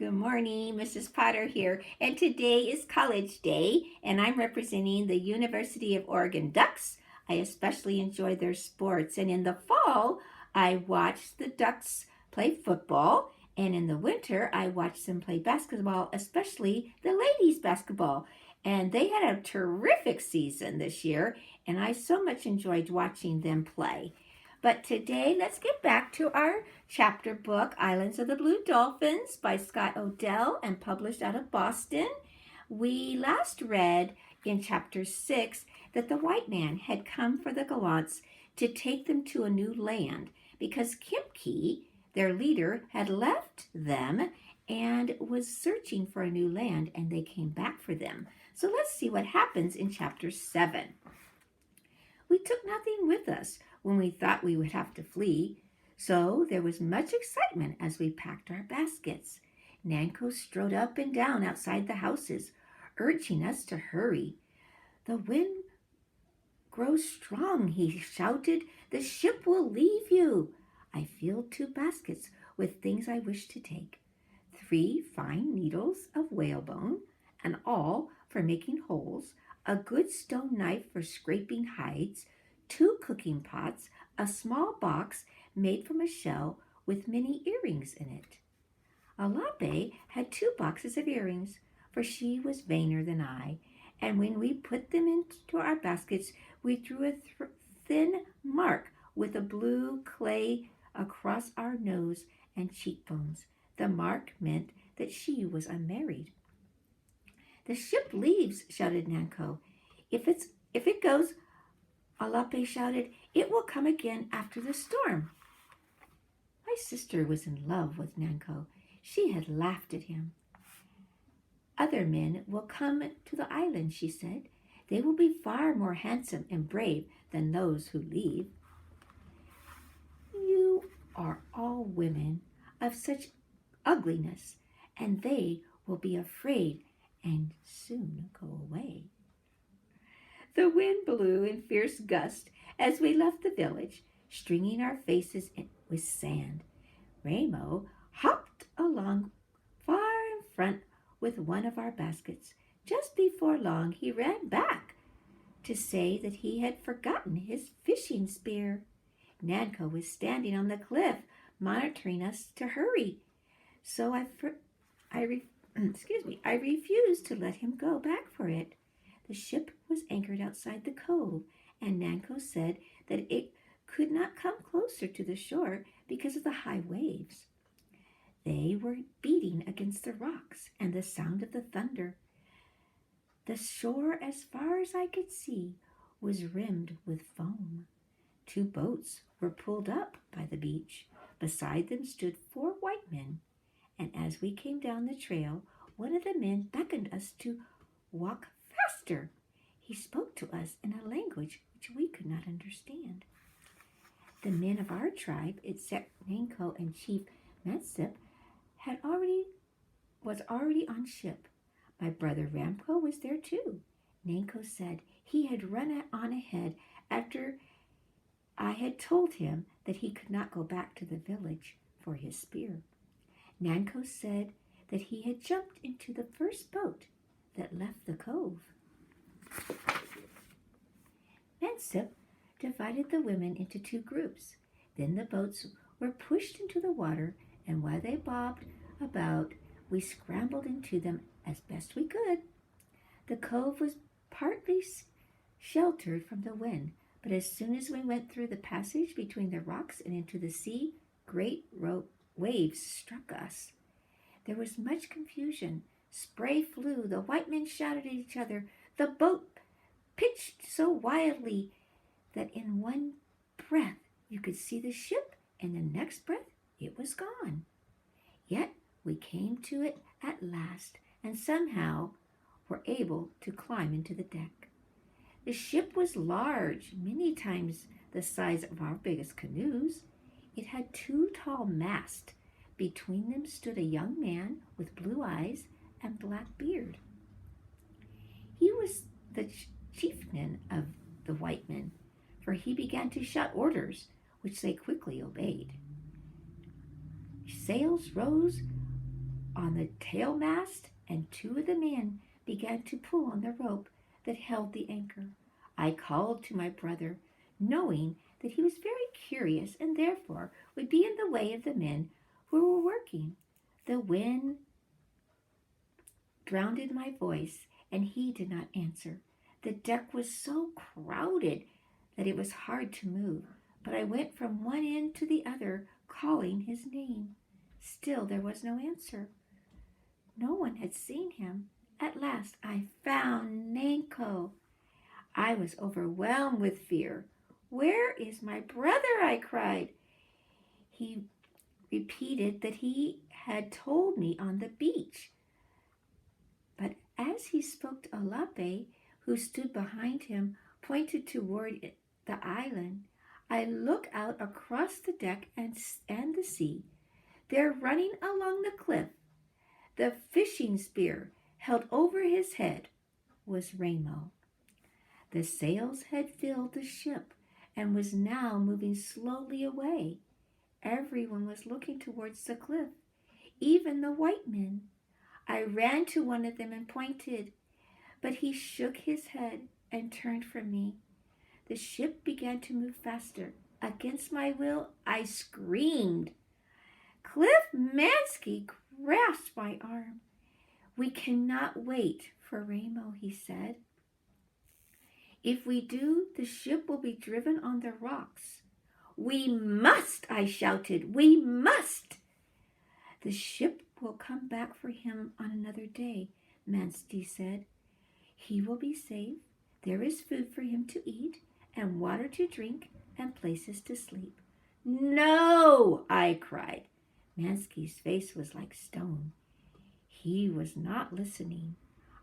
Good morning, Mrs. Potter here, and today is College Day, and I'm representing the University of Oregon Ducks. I especially enjoy their sports, and in the fall, I watch the Ducks play football, and in the winter, I watch them play basketball, especially the ladies' basketball. And they had a terrific season this year, and I so much enjoyed watching them play. But today, let's get back to our chapter book, Islands of the Blue Dolphins by Scott Odell and published out of Boston. We last read in chapter 6 that the white man had come for the Gallants to take them to a new land because Kipke, their leader, had left them and was searching for a new land, and they came back for them. So let's see what happens in chapter 7. We took nothing with us when we thought we would have to flee, so there was much excitement as we packed our baskets. Nanko strode up and down outside the houses, urging us to hurry. The wind grows strong, he shouted. The ship will leave you. I filled 2 baskets with things I wished to take. 3 fine needles of whalebone, an awl for making holes, a good stone knife for scraping hides, 2 cooking pots, a small box made from a shell with many earrings in it. Alape had 2 boxes of earrings, for she was vainer than I, and when we put them into our baskets, we drew a thin mark with a blue clay across our nose and cheekbones. The mark meant that she was unmarried. The ship leaves, shouted Nanko. If it goes, Alape shouted, it will come again after the storm. My sister was in love with Nanko. She had laughed at him. Other men will come to the island, she said. They will be far more handsome and brave than those who leave. You are all women of such ugliness, and they will be afraid and soon go away. The wind blew in fierce gusts as we left the village, stringing our faces with sand. Ramo hopped along far in front with one of our baskets. Just before long, he ran back to say that he had forgotten his fishing spear. Nanko was standing on the cliff, monitoring us to hurry. So I refused to let him go back for it. The ship was anchored outside the cove, and Nanko said that it could not come closer to the shore because of the high waves. They were beating against the rocks and the sound of the thunder. The shore, as far as I could see, was rimmed with foam. 2 boats were pulled up by the beach. Beside them stood 4 white men, and as we came down the trail, one of the men beckoned us to walk faster. He spoke to us in a language which we could not understand. The men of our tribe, except Nanko and Chief Metsip, was already on ship. My brother Ramko was there too. Nanko said he had run on ahead after I had told him that he could not go back to the village for his spear. Nanko said that he had jumped into the first boat that left the cove. Metsip divided the women into 2 groups. Then the boats were pushed into the water, and while they bobbed about, we scrambled into them as best we could. The cove was partly sheltered from the wind, but as soon as we went through the passage between the rocks and into the sea, great waves struck us. There was much confusion. Spray flew. The white men shouted at each other. The boat pitched so wildly that in one breath you could see the ship, and the next breath it was gone. Yet we came to it at last, and somehow were able to climb into the deck. The ship was large, many times the size of our biggest canoes. It had 2 tall masts. Between them stood a young man with blue eyes and black beard. He was the chieftain of the white men, for he began to shout orders, which they quickly obeyed. Sails rose on the tail mast, and two of the men began to pull on the rope that held the anchor. I called to my brother, knowing that he was very curious and therefore would be in the way of the men who were working. The wind drowned my voice, and he did not answer. The deck was so crowded that it was hard to move, but I went from one end to the other, calling his name. Still there was no answer. No one had seen him. At last I found Nanko. I was overwhelmed with fear. "Where is my brother?" I cried. He repeated that he had told me on the beach. But as he spoke, Alape, who stood behind him, pointed toward the island. I look out across the deck and the sea. There, running along the cliff, the fishing spear held over his head, was Ramo. The sails had filled the ship and was now moving slowly away. Everyone was looking towards the cliff, even the white men. I ran to one of them and pointed, but he shook his head and turned from me. The ship began to move faster. Against my will, I screamed. Cliff Mansky grasped my arm. "We cannot wait for Ramo," he said. "If we do, the ship will be driven on the rocks." "We must," I shouted. "We must." "The ship will come back for him on another day," Mansky said. "He will be safe. There is food for him to eat, and water to drink, and places to sleep." "No!" I cried. Mansky's face was like stone. He was not listening.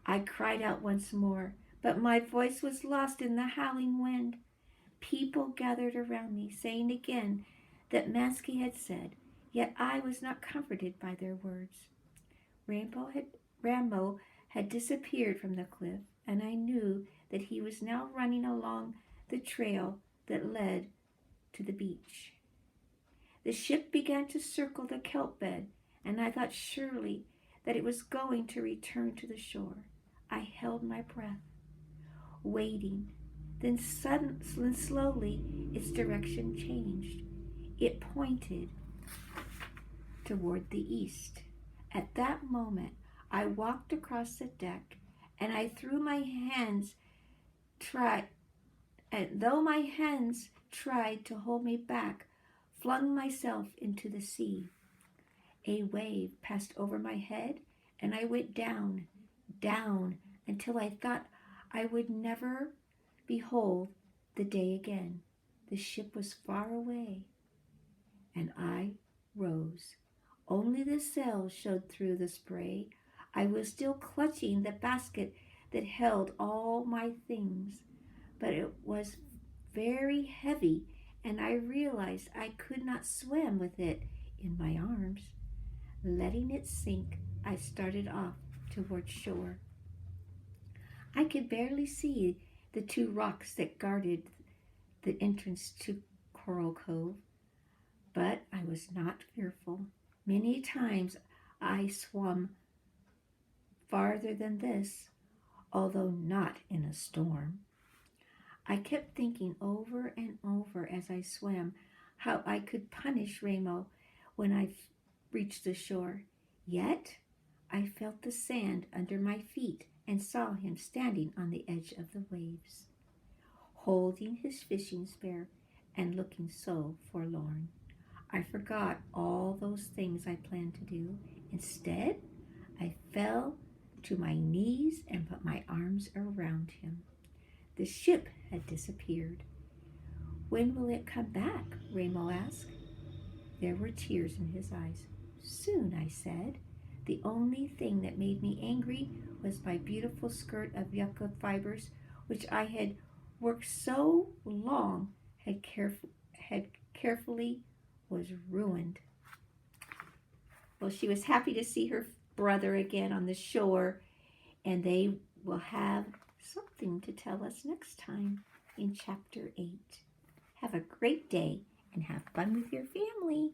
I cried out once more, but my voice was lost in the howling wind. People gathered around me, saying again that Mansky had said, yet I was not comforted by their words. Ramo had disappeared from the cliff, and I knew that he was now running along the trail that led to the beach. The ship began to circle the kelp bed, and I thought surely that it was going to return to the shore. I held my breath, waiting. Then slowly its direction changed. It pointed toward the east. At that moment, I walked across the deck, and I threw my hands, and though my hands tried to hold me back, flung myself into the sea. A wave passed over my head, and I went down, down, until I thought I would never behold the day again. The ship was far away, and I rose. Only the sails showed through the spray. I was still clutching the basket that held all my things, but it was very heavy, and I realized I could not swim with it in my arms. Letting it sink, I started off toward shore. I could barely see the two rocks that guarded the entrance to Coral Cove, but I was not fearful. Many times I swam farther than this, although not in a storm. I kept thinking over and over as I swam how I could punish Ramo when I reached the shore. Yet I felt the sand under my feet and saw him standing on the edge of the waves, holding his fishing spear and looking so forlorn. I forgot all those things I planned to do. Instead, I fell to my knees and put my arms around him. The ship had disappeared. "When will it come back?" Ramo asked. There were tears in his eyes. "Soon," I said. The only thing that made me angry was my beautiful skirt of yucca fibers, which I had worked so long had carefully was ruined. Well, she was happy to see her brother again on the shore, and they will have something to tell us next time in Chapter 8. Have a great day and have fun with your family.